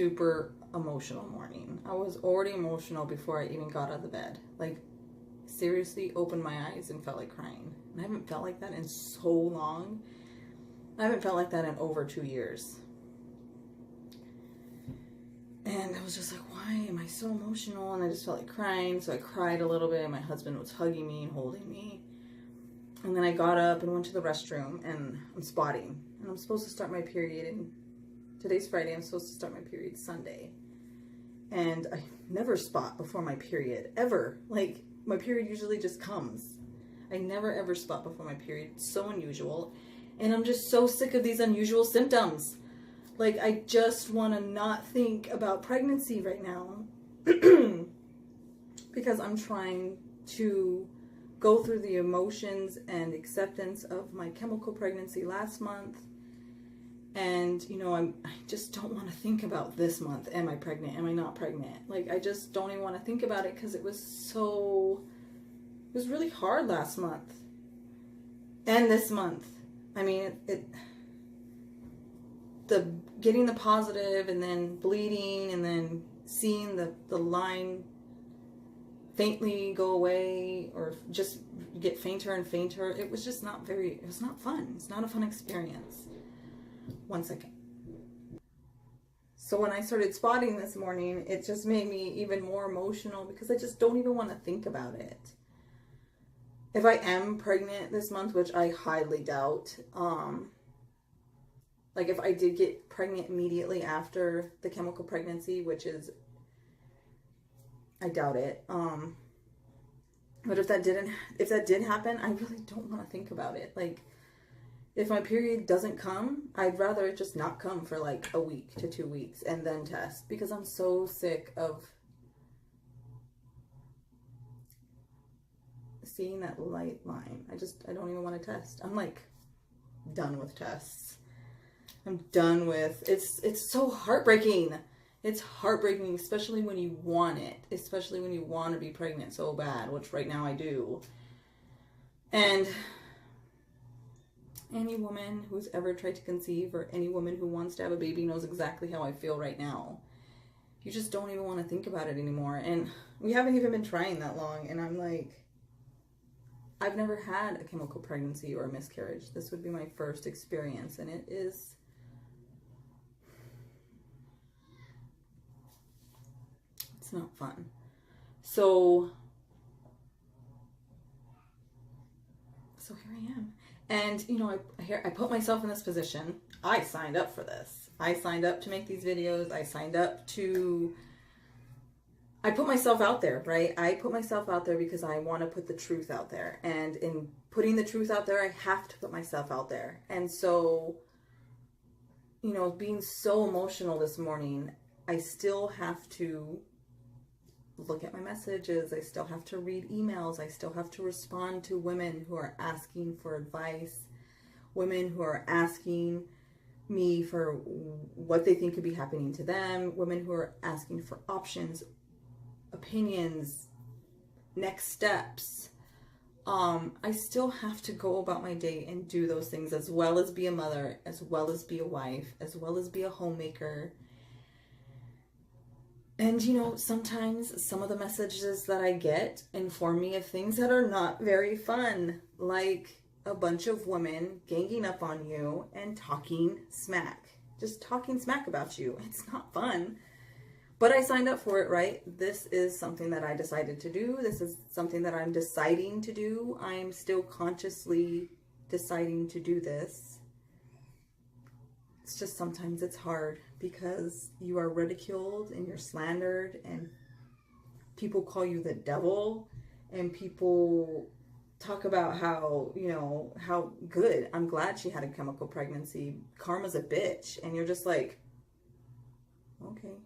super emotional morning. I was already emotional before I even got out of the bed. Like, seriously opened my eyes and felt like crying. And I haven't felt like that in so long. I haven't felt like that in over 2 years. And I was just like, why am I so emotional? And I just felt like crying. So I cried a little bit. My husband was hugging me and holding me. And then I got up and went to the restroom, and I'm spotting. And I'm supposed to start my period, and today's Friday. I'm supposed to start my period Sunday. And I never spot before my period, ever. Like, my period usually just comes. I never ever spot before my period. It's so unusual. And I'm just so sick of these unusual symptoms. Like, I just want to not think about pregnancy right now. Because I'm trying to go through the emotions and acceptance of my chemical pregnancy last month. And, you know, I just don't want to think about this month. Am I pregnant? Am I not pregnant? Like, I just don't even want to think about it because it was really hard last month. And this month. I mean, getting the positive and then bleeding and then seeing the line faintly go away or just get fainter and fainter. It was just not fun. It's not a fun experience. 1 second. So when I started spotting this morning, it just made me even more emotional because I just don't even want to think about it. If I am pregnant this month, which I highly doubt, like if I did get pregnant immediately after the chemical pregnancy, which is, I doubt it. But if that did happen, I really don't want to think about it. Like, if my period doesn't come, I'd rather it just not come for like a week to 2 weeks and then test, because I'm so sick of seeing that light line. I don't even want to test. I'm like done with tests. I'm done with it's so heartbreaking. It's heartbreaking, especially when you want it, especially when you want to be pregnant so bad, which right now I do. And any woman who's ever tried to conceive, or any woman who wants to have a baby, knows exactly how I feel right now. You just don't even want to think about it anymore. And we haven't even been trying that long. And I'm like, I've never had a chemical pregnancy or a miscarriage. This would be my first experience. And it's not fun. So here I am. And, you know, I put myself in this position. I signed up for this. I signed up to make these videos. I put myself out there, right? I put myself out there because I want to put the truth out there. And in putting the truth out there, I have to put myself out there. And so, you know, being so emotional this morning, I still have to look at my messages. I still have to read emails. I still have to respond to women who are asking for advice, women who are asking me for what they think could be happening to them, women who are asking for options, opinions, next steps. I still have to go about my day and do those things, as well as be a mother, as well as be a wife, as well as be a homemaker. And, you know, sometimes some of the messages that I get inform me of things that are not very fun, like a bunch of women ganging up on you and talking smack, just talking smack about you. It's not fun, but I signed up for it, right? This is something that I decided to do. This is something that I'm deciding to do. I am still consciously deciding to do this. It's just sometimes it's hard because you are ridiculed and you're slandered, and people call you the devil, and people talk about how, you know, how good. I'm glad she had a chemical pregnancy. Karma's a bitch. And you're just like, okay.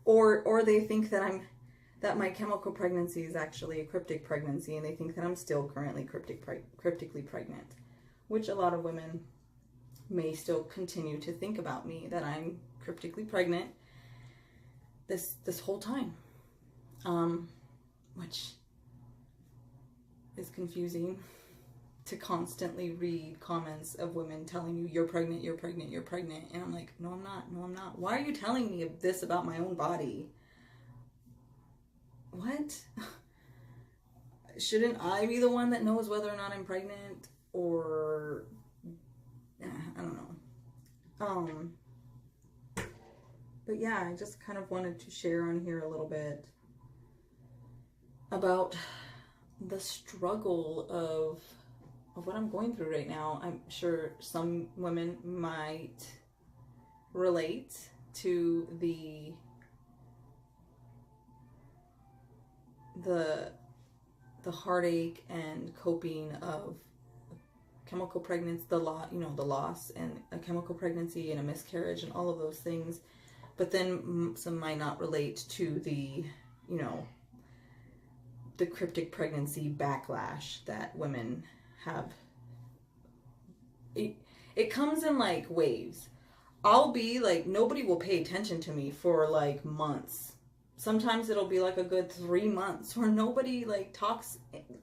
Or they think that my chemical pregnancy is actually a cryptic pregnancy, and they think that I'm still currently cryptically pregnant, which a lot of women may still continue to think about me, that I'm cryptically pregnant this whole time, which is confusing. to constantly read comments of women telling you, you're pregnant, you're pregnant, you're pregnant. And I'm like, no, I'm not. No, I'm not. Why are you telling me this about my own body? What? Shouldn't I be the one that knows whether or not I'm pregnant? Or, I don't know. But yeah, I just kind of wanted to share on here a little bit about the struggle of what I'm going through right now. I'm sure some women might relate to the heartache and coping of chemical pregnancy, the loss and a chemical pregnancy and a miscarriage and all of those things. But then some might not relate to the cryptic pregnancy backlash that women have. It comes in like waves. I'll be like, nobody will pay attention to me for like months. Sometimes it'll be like a good 3 months where nobody like talks.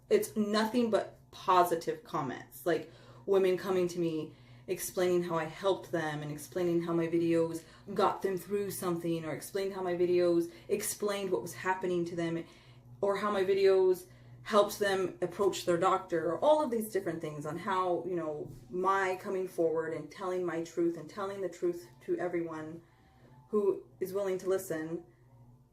It's nothing but positive comments. Like women coming to me explaining how I helped them and explaining how my videos got them through something, or explained how my videos explained what was happening to them, or how my videos helped them approach their doctor, or all of these different things on how, my coming forward and telling my truth and telling the truth to everyone who is willing to listen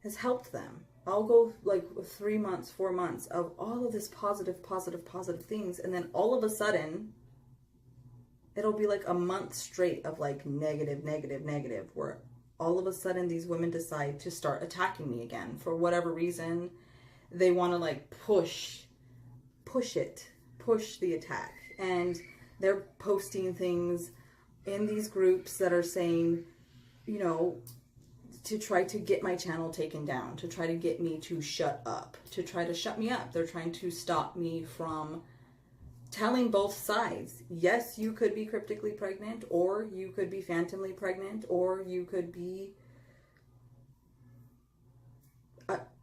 has helped them. I'll go like 3 months, 4 months of all of this positive things, and then all of a sudden it'll be like a month straight of like negative, where all of a sudden these women decide to start attacking me again for whatever reason. They want to like push the attack, and they're posting things in these groups that are saying, to try to get my channel taken down, to try to get me to shut up, to try to shut me up. They're trying to stop me from telling both sides. Yes, you could be cryptically pregnant, or you could be phantomly pregnant, or you could be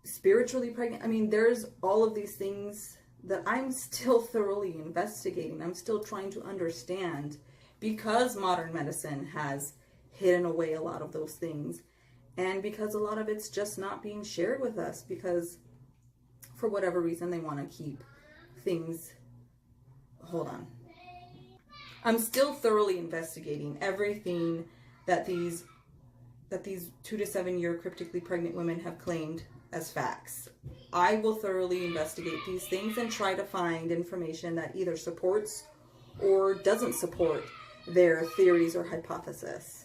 spiritually pregnant. I mean, there's all of these things that I'm still thoroughly investigating. I'm still trying to understand, because modern medicine has hidden away a lot of those things, and because a lot of it's just not being shared with us, because for whatever reason they want to keep things. Hold on. I'm still thoroughly investigating everything that these 2 to 7 year cryptically pregnant women have claimed as facts. I will thoroughly investigate these things and try to find information that either supports or doesn't support their theories or hypothesis.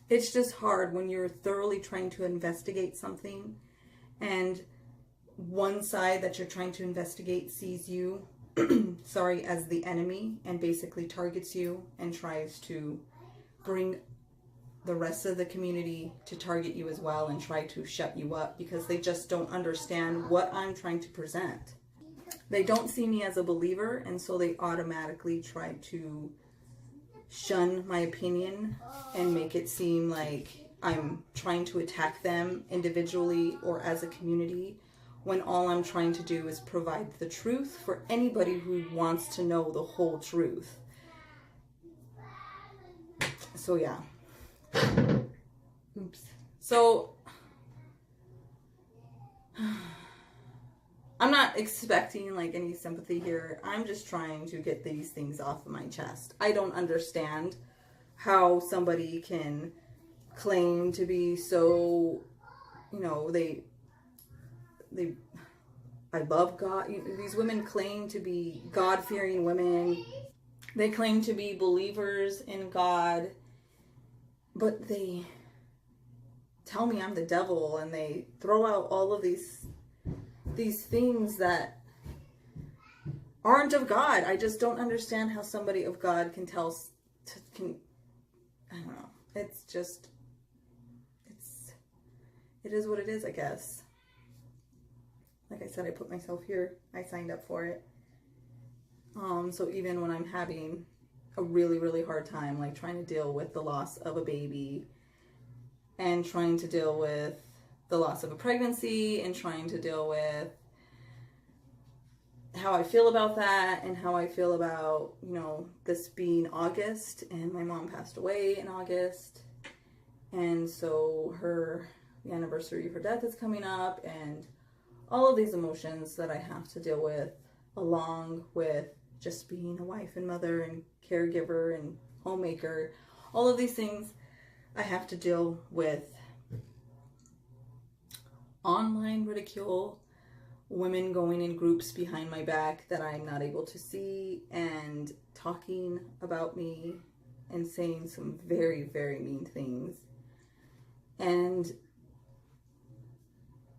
It's just hard when you're thoroughly trying to investigate something and one side that you're trying to investigate sees you as the enemy, and basically targets you and tries to bring the rest of the community to target you as well and try to shut you up, because they just don't understand what I'm trying to present. They don't see me as a believer, and so they automatically try to shun my opinion and make it seem like I'm trying to attack them individually or as a community, when all I'm trying to do is provide the truth for anybody who wants to know the whole truth. So yeah. Oops. So I'm not expecting like any sympathy here. I'm just trying to get these things off of my chest. I don't understand how somebody can claim to be so, I love God. These women claim to be God-fearing women. They claim to be believers in God, but they tell me I'm the devil, and they throw out all of these things that aren't of God. I just don't understand how somebody of God can I don't know. It is what it is, I guess. Like I said, I put myself here. I signed up for it. So even when I'm having a really, really hard time, like trying to deal with the loss of a baby, and trying to deal with the loss of a pregnancy, and trying to deal with how I feel about that, and how I feel about, you know, this being August, and my mom passed away in August, and so the anniversary of her death is coming up, and all of these emotions that I have to deal with, along with just being a wife and mother and caregiver and homemaker, all of these things I have to deal with. Online ridicule, women going in groups behind my back that I'm not able to see and talking about me and saying some very, very mean things. And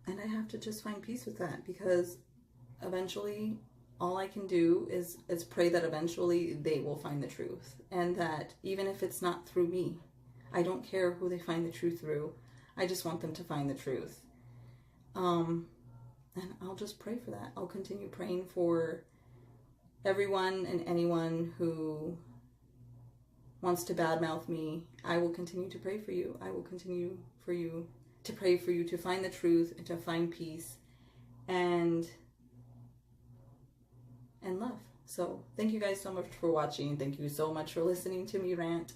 I have to just find peace with that, because eventually all I can do is pray that eventually they will find the truth, and that even if it's not through me, I don't care who they find the truth through. I just want them to find the truth. And I'll just pray for that. I'll continue praying for everyone and anyone who wants to badmouth me. I will continue to pray for you. I will continue for you to pray for you to find the truth and to find peace and love. So thank you guys so much for watching. Thank you so much for listening to me rant.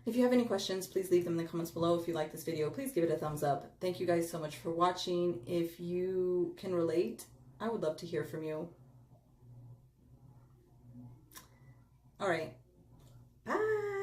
If you have any questions, please leave them in the comments below. If you like this video, please give it a thumbs up. Thank you guys so much for watching. If you can relate, I would love to hear from you. All right. Bye.